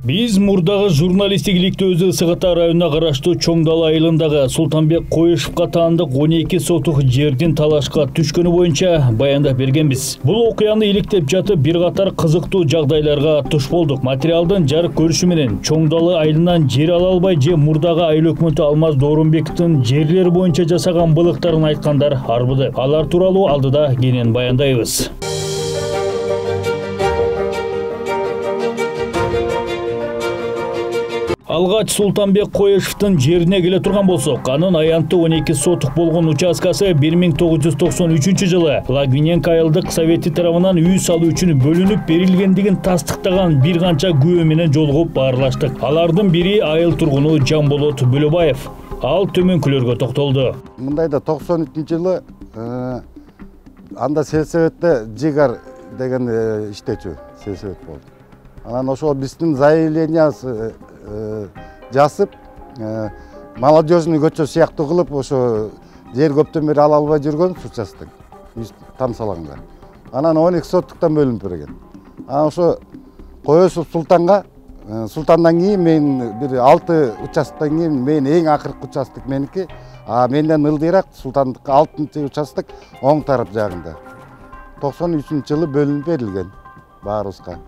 Биз мурдагы журналистикиликти өзү Ысык-Ата районуна караштуу Чоң Дала айылындагы Султанбек Коешевго таандык 12 сотук жердин талашка түшкөнү боюнча баяндап бергенбиз. Бул окуяны иликтеп жатып бир катар кызыктуу жагдайларга туш болдук. Материалдын жарык көрүшү менен Чоң Дала айылынан жер ала албай же мурдагы айыл өкмөтү Алмаз Доорунбековдун жерлери боюнча жасаган былыктарын айткандар арбыды. Алар тууралуу алдыда кенен баяндайбыз. Алгач Султанбек Коешевдин жерине келе турган болсок, анын аянты 12 сотук болгон участкасы 1993 жылы Лагвиненко айылдык совети тарабынан үй салуу үчүн бөлүнүп берилгендигин тастыктаган бир канча күбө менен жолугуп баарлаштык. Алардын бири айыл тургуну Жамболот Бөлөбаев. Ал төмөнкүлөргө токтолду. Мындайда 93 жылы анда сельсоветте Жигар деген иштечү сельсовет болду. Анан ошол биздин заявлениясы жасып, молодежный көчө сыяктуу кылып, ошо жер көптөн бери ала албай жүргөн участок там салганга. Анан 12 соттуктан бөлүнүп берген. Анан ошо Коешев Султандан кийин мен бир 6 участоктон кийин мен эң акыркы участок меники, а менден ылдыйраак Султандыкы 6-чы участок оң тарап жагында. 93 жылы бөлүнүп берилген баарыбызга.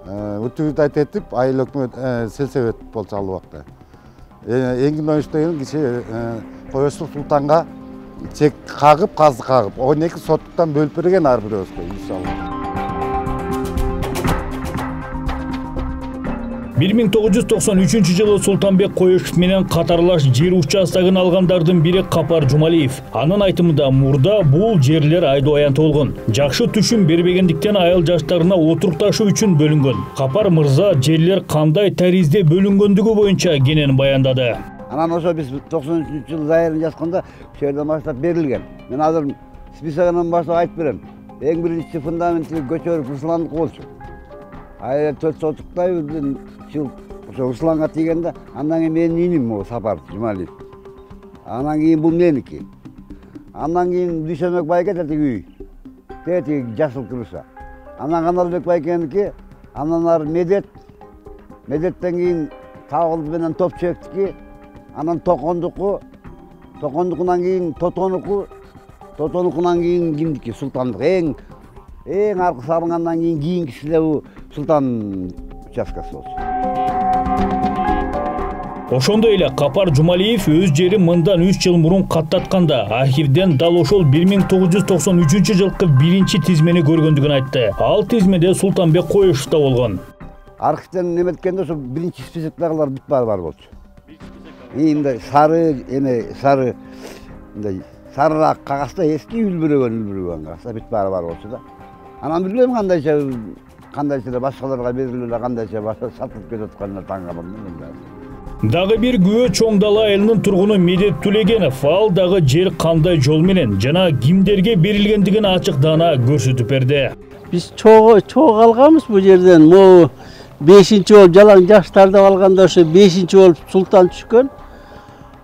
Үтүбүт айтып, айыл өкмөт сельсовет болчу ал убакта. Эңгин ойуш деген киши Коешев Султанга чек кагып, казы кагып, 12 соттуктан бөлүп берген ар бирөөбүзгө үй салып. 1993 жылы Султанбек Коешев менен катарлаш жер участогун алгандардын бири Капар Жумалиев. Анын айтымында мурда бул жерлер айдоо аянты болгон. Жакшы түшүм бербегендиктен айыл жаштарына отурукташуу үчүн бөлүнгөн. Капар мырза жерлер кандай таризде бөлүнгөндүгү боюнча кенен баяндады. Анан ошо биз 93 жылы заявление жазганда ошол жерден баштап берилген. Мен азыр списогунан баштап айтып берем. Эң биринчи фундаменти Көчөрүп Русландыкы болчу. Айыл 4 сотуктай жыл ошо Русланга тийгенде, андан кийин менин иним могу Сапар Жумалиев. Анан кийин бул меники. Андан кийин Дүйшөнбек байке тетиги үй. Тетиги жасыл крыша. Анан Каналбек байкеники, андан ары Медеттен кийин Табыл менен Топчебектики, анан Токондукунан кийин Тотонукунан кийин кимдики? Султандык. Эң аркы салынгандан кийинкиси да бул Султан участкасы болчу. Ошондой эле Капар Жумалиев өз жерин мындан 3 жыл мурун каттатканда архивден дал ошол 1993 жылкы биринчи тизмени көргөндүгүн айтты. Ал тизмеде Султанбек Коешев да болгон. Архивден неметкенде ошо биринчи списоктогулар бүт бар болчу. Мындай сары сарыраак кагазда эски үлбүрөгөн кагазда бүт бар болчу да. Анан билбейм кандайча башкаларга берилип, кандайча сатылып кетип атканына таң калдым мен. Дагы бир күбө Чоң Дала айылынын тургуну Медет Тулегенов. Ал дагы жер кандай жол менен жана кимдерге берилгендигин ачыктана көрсөтүп берди. Биз чогуу алганбыз бул жерден. Могу 5-чи болуп жалаң жаштарды алганда ошо 5-чи болуп Султан түшкөн.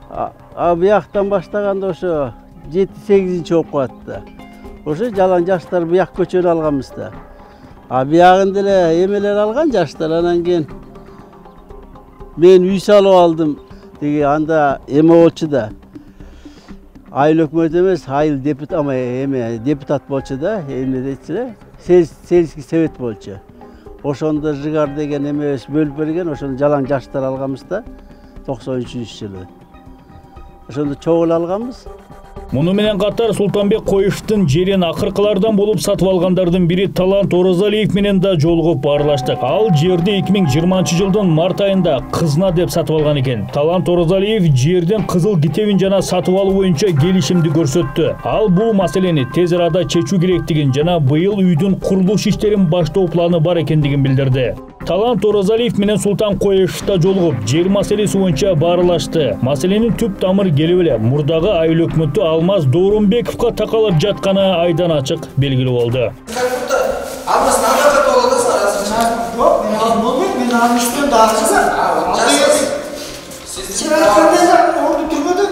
А бияктан баштаганда ошо 7-8-чи болуп калат. Ошо жалаң жаштар бияк көчөнү алганбыз да. А биягында эле эмелер алган жаштар, анан кийин мен үй салып алдым. Деги анда эме болчу да. Айыл өкмөт эмес, айыл депутат болчу да, эмне дейтсиз, сельский совет болчу. Ошондо Жигар деген эмебиз бөлүп берген, ошону жалаң жаштар алганбыз да 93-жылы. Ошондо чогул алганбыз. Муну менен катар Султанбек Коешевдин жерин акыркылардан болуп сатып алгандардын бири Талант Оразалиев менен да жолугуп баарлаштык. Ал жерди 2020 жылдын март айында кызына деп сатып алган экен. Талант Оразалиев жердин кызыл китебин жана сатып алуу боюнча келишимди көрсөттү. Ал бул маселени тез арада чечүү керектигин жана быйыл үйдүн курулуш иштерин баштоо планы бар экендигин билдирди. Талант Оразалиев менен Султан Коешев да жолугуп жер маселеси боюнча баарлашты. Маселенин түп тамыры келип эле мурдагы айыл өкмөтү Алмаз Доорунбековго такалып жатканы айдан ачык белгилүү болду. Алмаз адвокат болдусуң азырча? Жок, мен болбойт, мен анын үстүнөн дагы жазам. Сен айткандай орду түрмөдө.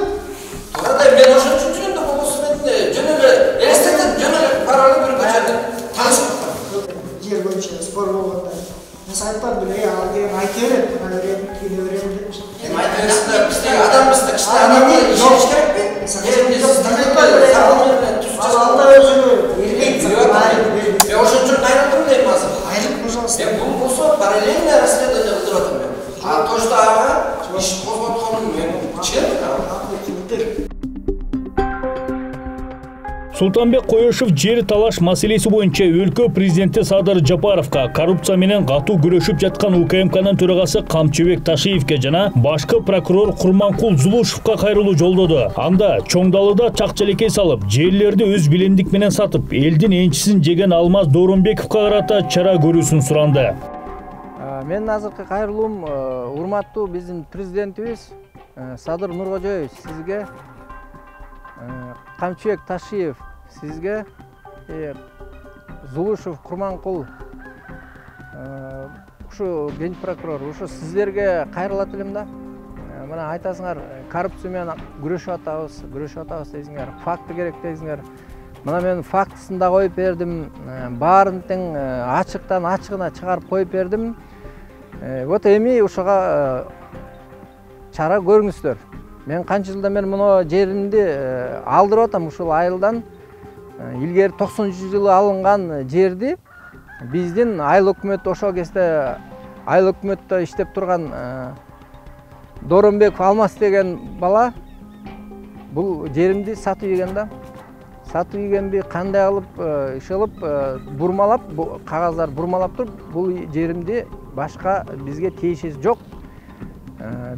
Кандай мен ошон үчүн жүрөм да болбосо мен жөн эле элестетип жөн эле параллель бир көчөдө таанышып. Жер боюнча спор болгондо. айтпам біле, ал деген айта береді, мына өремін, келе өремін деп. Айта бересің да, бізде адамбызды, кішті адамды işiniz керек пе? Жерінде сіз таңдайтпайды, сағылмен түс Алда өзіңі ермейді, мен ошон үчүн кайрылдым дейм азыр. айрық, пожалуйста. Мен бул болсо параллельно расследование кылдырып атам мен. А то, что ага, иш козготконун мен чын. Султанбек Коюшев жер талаш маселеси боюнча өлкө президенти Садыр Жапаровго коррупция менен катуу күрөшүп жаткан УКМКнын төрагасы Камчыбек Ташиевке жана башкы прокурор Курманкул Зулушевго кайрылуу жолдоду. Анда Чоңдалыда чак-челекей салып, жерлерди өз билемдик менен сатып, элдин энчисин жеген Алмаз Доорунбековго карата чара көрүүсүн суранды. Мен азыркы кайрылуум урматтуу биздин президентибиз Садыр Нуркожоевич сизге, Камчыбек Ташиев сизге, Зулушев Курманкул ушу генерал прокурор ушу сиздерге кайрылат элем да. Мына айтасыңар, коррупция менен күрөшүп атабыз дейсиңер, факты керек дейсиңер. Мына мен фактысын да коюп бердим, баарын тең ачыктан ачыгына чыгарып коюп бердим. Вот эми ушуга чара көрүңүздөр. Мен канча жылдан бери муну жеримди алдырып атам, ушул айылдан. Илгери 90-жылы алынган жерди биздин айыл өкмөт ошол кезде айыл өкмөттө иштеп турган Доорунбеков Алмаз деген бала бул жеримди сатып ийген да. Сатып ийгенби кандай кылып иш кылып бурмалап, кагаздар бурмалап туруп, бул жеримди башка бизге тиешеси жок.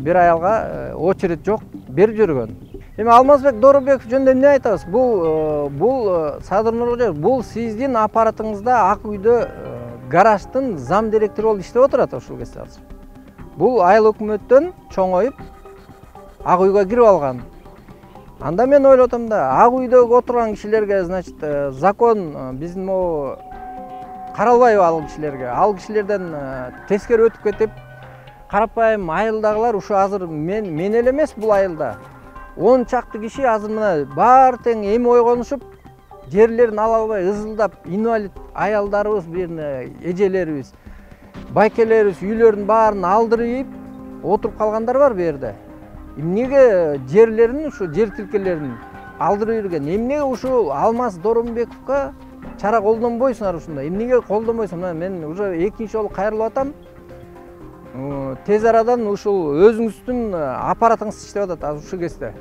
Бир аялга очередь жок, берип жүргөн. Эми Алмазбек Доорунбеков жөнүндө эмне айтабыз? Бул Садыр Нуркожоевич, бул сиздин аппаратыңызда Ак үйдө гараждын зам директору болуп иштеп отурат ошол кезде азыр. Бул айыл өкмөттөн чоңоюп Ак үйгө кирип алган. Анда мен ойлоп атам да, Ак үйдөгү отурган кишилерге, значит, закон биздин могу каралбайбы ал кишилерге? Ал кишилерден тескери өтүп кетип, карапайым айылдагылар ушу азыр мен эле эмес бул айылда 10 чакты киши азыр мына баары тең эми ойгонушуп, жерлерин ала албай ызылдап, инвалид аялдарыбыз, эжелерибиз, байкелерибиз үйлөрүнүн баарын алдырып ийип отуруп калгандар бар бу жерде. Эмнеге жерлерин, ушу жер тилкелерин алдырып жүргөн? Эмнеге ушул Алмаз Доорунбековго чара колдонбойсуңар ушунда? Эмнеге колдонбойсуңар? Мен уже экинчи жолу кайрылып атам. Тез арадан ушул өзүңүздүн аппаратыңыз иштеп атат азыр ушул кезде.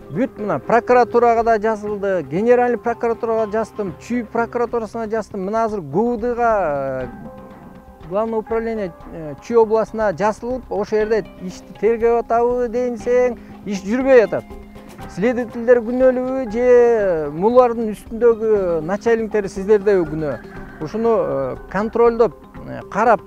Бүт мына прокуратурага да жазылды, генеральный прокуратурага жаздым, Чүй прокуратурасына жаздым. Мына азыр ГУВДга, Главное управление Чүй областына жазылып, ошол жерде ишти тергеп атабы дейинсең, иш жүрбөй атат. Следовательдер күнөөлүүбү же мулардын үстүндөгү начальниктер сиздердеби күнөө? Ушуну контролдоп, карап,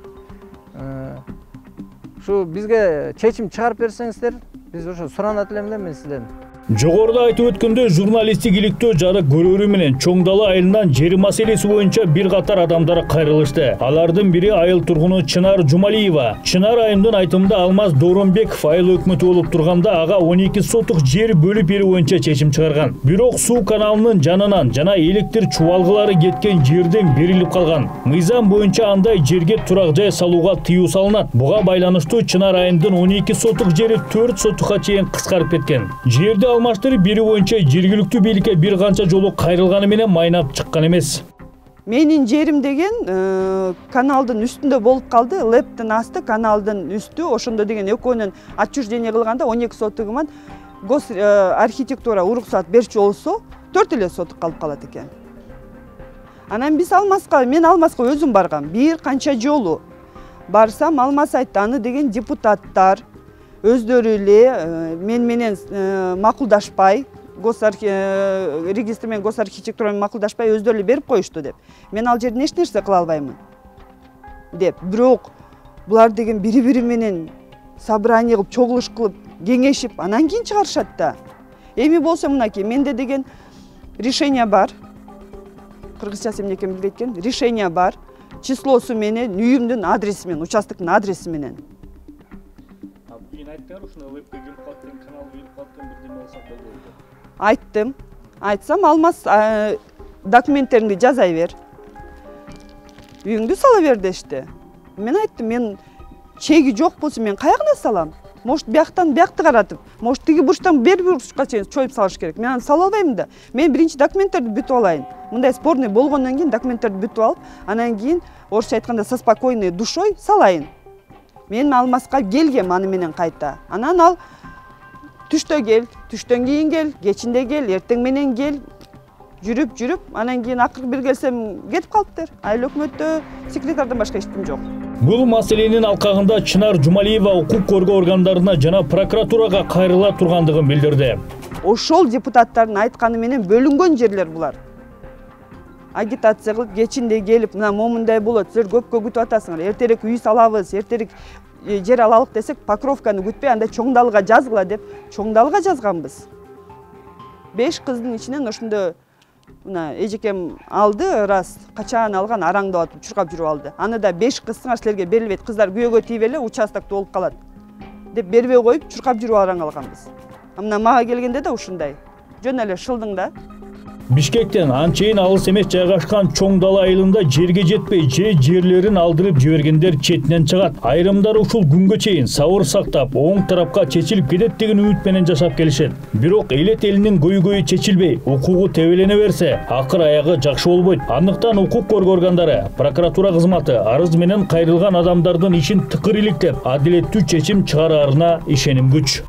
ушу бизге чечим чыгарып берсеңиздер, биз ошо суранат элем да мен сизден. Жогоруда айтып өткөндөй, журналисттик иликтөө жарык көрүүрү менен Чоңдалы айылынан жер маселеси боюнча бир катар адамдар кайрылышты. Алардын бири айыл тургуну Чынар Жумалиева. Чынар айымдын айтымында Алмаз Доорунбеков айыл өкмөтү болуп турганда ага 12 сотук жер бөлүп берүү боюнча чечим чыгарган. Бирок суу каналынын жанынан жана электр чубалгылары кеткен жерден берилип калган. Мыйзам боюнча андай жерге турак жай салууга тыюу салынат. Буга байланыштуу Чынар айымдын 12 сотук жери 4 сотукка чейин кыскарып кеткен. Жерди алмаштырып берүү боюнча жергиликтүү бийликке бир канча жолу кайрылганы менен майнап чыккан эмес. Менин жерим деген каналдын үстүндө болуп калды, лептин асты, каналдын үстү, ошондо деген экөөнүн отчуждение кылганда 12 сотугуман гос архитектура уруксат берчү болсо 4 эле сотук калып калат экен. Анан биз мен Алмазга өзүм баргам, бир канча жолу барсам, Алмаз айтты, аны деген депутаттар өздөрү эле мен менен макулдашпай, регистр менен гос архитектура менен макулдашпай өздөрү эле берип коюшту деп. Мен ал жерден эч нерсе кыла албаймын деп. Бирок булар деген бири-бири менен собрание кылып, чогулуш кылып, кеңешип, анан кийин чыгарышат да. Эми болсо мынакей, менде деген решение бар. Кыргызчасы эмне экенин билбейт экен. Решение бар. Числосу менен, үйүмдүн адреси менен, участоктун адреси менен. Айттым. Айтсам, Алмаз документтериңди жазай бер. Үйүңдү сала бер дешти. Мен айттым, мен чеги жок болсо мен каягына салам? Может, бияктан биякты каратып, может, тиги бурчтан бери бурчка чейин чоюп салыш керек. Мен аны сала албайм да. Мен биринчи документтерди бүтүп алайын. Мындай спорный болгондон кийин документтерди бүтүп алып, анан кийин орусча айтканда со спокойной душой салайын. Мен алмаска келгем аны менен кайта. Анан ал түштө кел, түштөн кийин кел, кечинде кел, эртең менен кел. Жүрүп, анан кийин акыркы бир келсем кетип калыптыр. Айыл өкмөттө секретардан башка эчтим жок. Бул маселенин алкагында Чынар Жумалиева укук коргоо органдарына жана прокуратурага кайрыла тургандыгын билдирди. Ошол депутаттардын айтканы менен бөлүнгөн жерлер булар. Агитация кылып, кечинде келип, мына момундай болот, силер көпкө күтүп атасыңар, эртерээк үй салабыз, эртерээк жер алалык десек, Покровканы күтпөй, анда Чоңдалга жазгыла деп, Чоңдалга жазганбыз. 5 кыздын ичинен ошондо мына эжекем алды, раз качан алган араңдап атып чуркап жүрүп алды. Аны да 5 кызсыңар силерге берилбейт, кыздар күйөөгө тийип эле участокто болуп калат деп бербей коюп чуркап жүрүп араң алганбыз. Мына мага келгенде да ушундай. Жөн эле шылдың да. Бишкектен анчейин алыс эмес жайгашкан Чоң Дала айылында жерге жетпей жерлерин алдырып жибергендер четинен чыгат. Айрымдары ушул күнгө чейин сабыр сактап, оң тарапка чечилип кетет деген үмүт менен жашап келишет. Бирок элет элинин көйгөйү чечилбей, укугу тебелене берсе, акыр аягы жакшы болбойт. Андыктан укук коргоо органдары, прокуратура кызматы арыз менен кайрылган адамдардын ишин тыкыр иликтеп, адилеттүү чечим чыгараарына ишеним күч.